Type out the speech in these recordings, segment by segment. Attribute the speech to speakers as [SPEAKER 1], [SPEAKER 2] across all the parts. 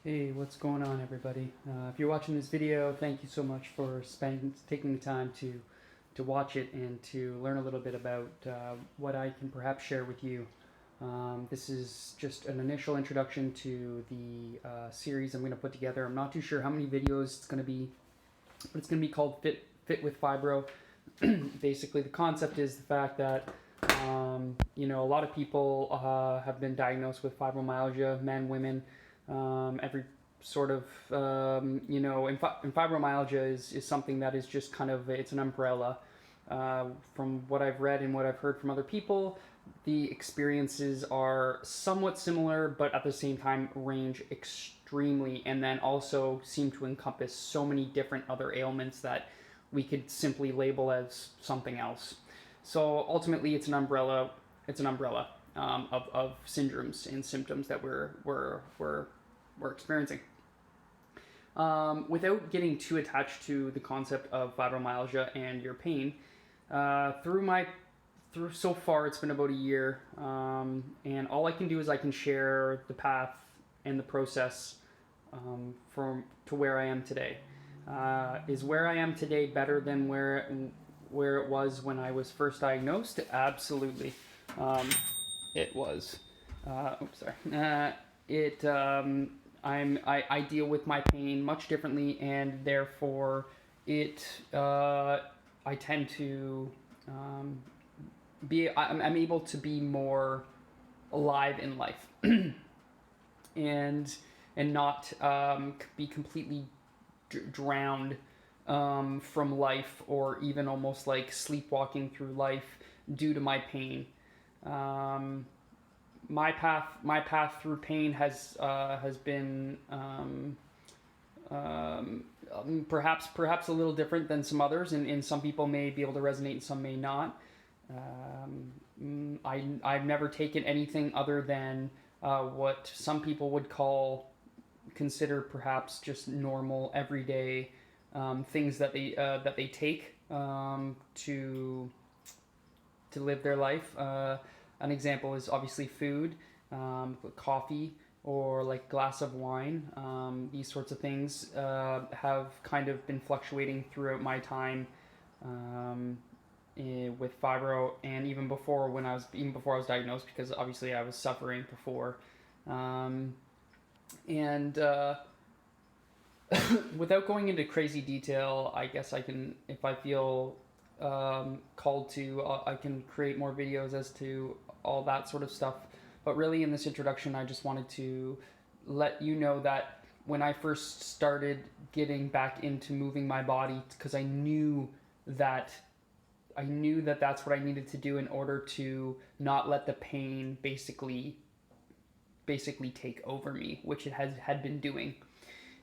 [SPEAKER 1] Hey, what's going on, everybody? If you're watching this video, thank you so much for taking the time to watch it and to learn a little bit about what I can perhaps share with you. This is just an initial introduction to the series I'm going to put together. I'm not too sure how many videos it's going to be, but it's going to be called Fit with Fibro. Basically, the concept is the fact that a lot of people have been diagnosed with fibromyalgia, men, women, every sort of, and fibromyalgia is something that is just kind of, it's an umbrella. From what I've read and what I've heard from other people, the experiences are somewhat similar, but at the same time range extremely, and then also seem to encompass so many different other ailments that we could simply label as something else. So ultimately, it's an umbrella. It's an umbrella of syndromes and symptoms that we're experiencing. Without getting too attached to the concept of fibromyalgia and your pain, through so far it's been about a year, and all I can do is I can share the path and the process from to where I am today. Is where I am today better than where it was when I was first diagnosed? Absolutely, it was. Oops, sorry. I deal with my pain much differently, and therefore I tend to I'm able to be more alive in life, and not be completely drowned from life, or even almost like sleepwalking through life due to my pain. My path through pain has been perhaps a little different than some others, and some people may be able to resonate and some may not. I've never taken anything other than what some people would consider perhaps just normal everyday things that they take to live their life. An example is obviously food, coffee, or like glass of wine. These sorts of things have kind of been fluctuating throughout my time with fibro, and even before I was diagnosed, because obviously I was suffering before, and without going into crazy detail, I guess I can, if I feel called to, I can create more videos as to all that sort of stuff. But really, in this introduction, I just wanted to let you know that when I first started getting back into moving my body, because I knew that that's what I needed to do in order to not let the pain basically take over me, which it had been doing.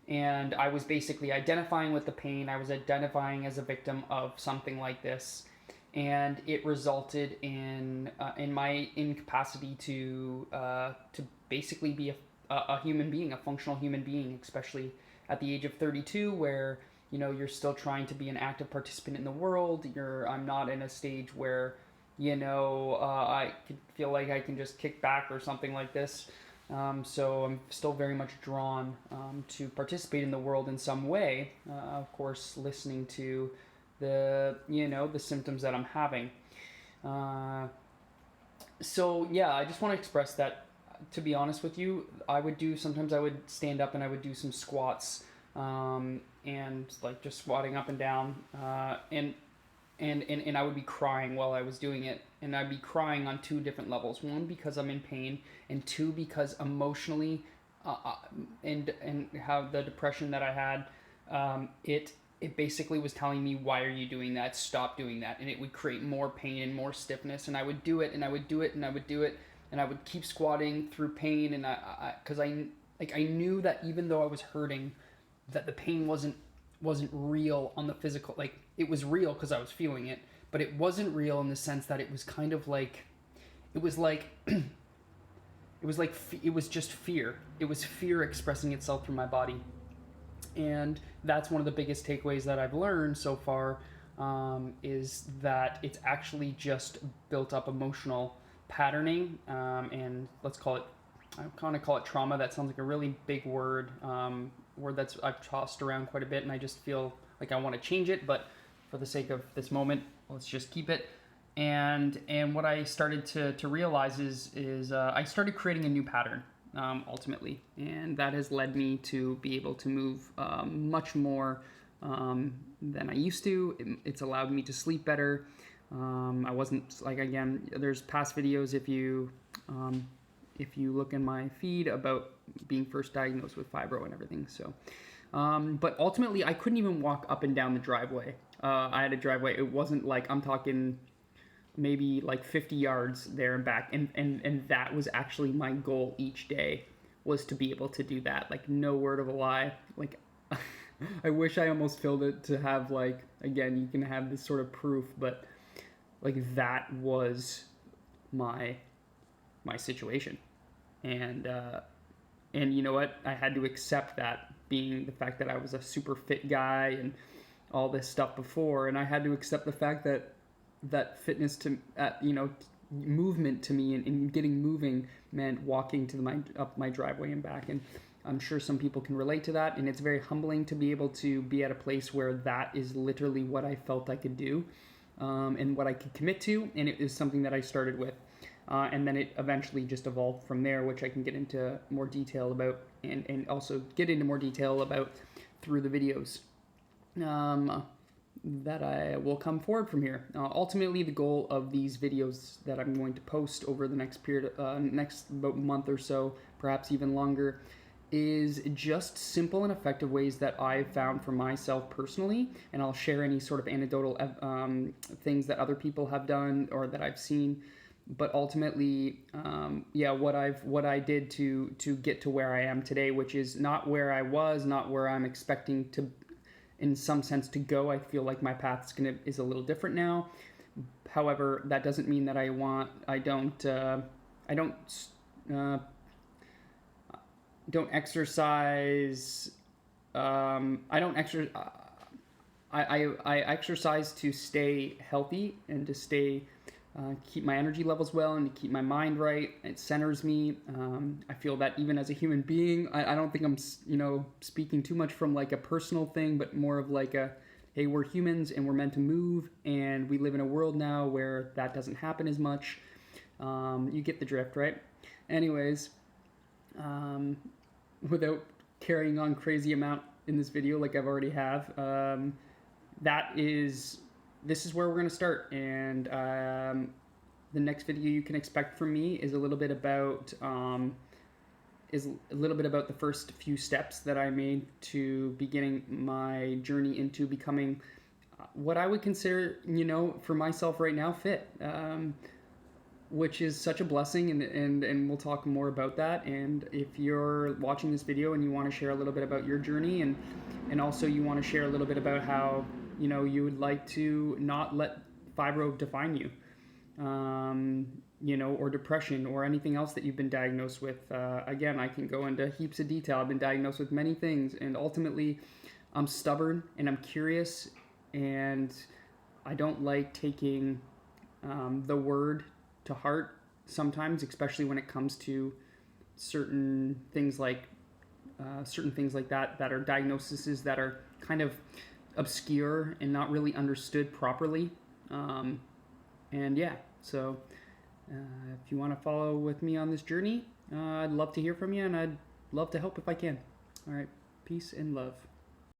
[SPEAKER 1] And I was basically identifying with the pain. I was identifying as a victim of something like this, and it resulted in my incapacity to basically be a human being, a functional human being, especially at the age of 32, where you're still trying to be an active participant in the world. I'm not in a stage where I could feel like I can just kick back or something like this. So I'm still very much drawn to participate in the world in some way. Of course, listening to the symptoms that I'm having. So yeah, I just want to express that. To be honest with you, sometimes I would stand up and I would do some squats, and like just squatting up and down, and I would be crying while I was doing it, and I'd be crying on two different levels. One, because I'm in pain, and two, because emotionally, and how the depression that I had, it basically was telling me, why are you doing that? Stop doing that. And it would create more pain and more stiffness, and I would do it, and I would do it, and I would do it, and I would keep squatting through pain, and because I knew that even though I was hurting, that the pain wasn't real on the physical. Like, it was real because I was feeling it, but it wasn't real in the sense that it was kind of like, it was like it was just fear. It was fear expressing itself through my body. And that's one of the biggest takeaways that I've learned so far, is that it's actually just built up emotional patterning, and let's call it I kind of call it trauma. That sounds like a really big word, word that's I've tossed around quite a bit, and I just feel like I want to change it, but for the sake of this moment, let's just keep it. And what I started to realize is I started creating a new pattern, ultimately, and that has led me to be able to move much more than I used to. It's allowed me to sleep better. I wasn't, like, again, there's past videos if you look in my feed about being first diagnosed with fibro and everything. So, but ultimately, I couldn't even walk up and down the driveway. I had a driveway. It wasn't like, I'm talking maybe like 50 yards there and back. And that was actually my goal each day, was to be able to do that. Like, no word of a lie. Like, I wish I almost filled it to have, like, again, you can have this sort of proof, but like, that was my situation. And you know what? I had to accept that, being the fact that I was a super fit guy and all this stuff before, and I had to accept the fact that fitness movement to me and getting moving meant walking to up my driveway and back. And I'm sure some people can relate to that, and it's very humbling to be able to be at a place where that is literally what I felt I could do, and what I could commit to, and it is something that I started with. And then it eventually just evolved from there, which I can get into more detail about, and also get into more detail about through the videos that I will come forward from here. Ultimately, the goal of these videos that I'm going to post over the next period, next about month or so, perhaps even longer, is just simple and effective ways that I've found for myself personally, and I'll share any sort of anecdotal things that other people have done or that I've seen. But ultimately, what I did to get to where I am today, which is not where I was, not where I'm expecting to, in some sense, to go. I feel like my path is a little different now. However, that doesn't mean that I don't exercise. I exercise to stay healthy and to stay. Keep my energy levels well and to keep my mind right. It centers me. I feel that even as a human being, I don't think I'm, speaking too much from like a personal thing, but more of like hey, we're humans and we're meant to move, and we live in a world now where that doesn't happen as much. You get the drift, right? Anyways, without carrying on crazy amount in this video like I've already have, this is where we're going to start, and the next video you can expect from me is a little bit about the first few steps that I made to beginning my journey into becoming what I would consider, for myself right now, fit, which is such a blessing, and we'll talk more about that. And if you're watching this video and you want to share a little bit about your journey, and also you want to share a little bit about how you would like to not let fibro define you, or depression or anything else that you've been diagnosed with. Again, I can go into heaps of detail. I've been diagnosed with many things, and ultimately I'm stubborn and I'm curious, and I don't like taking the word to heart sometimes, especially when it comes to certain things like that are diagnoses that are kind of obscure and not really understood properly. So if you want to follow with me on this journey, I'd love to hear from you, and I'd love to help if I can. All right, peace and love.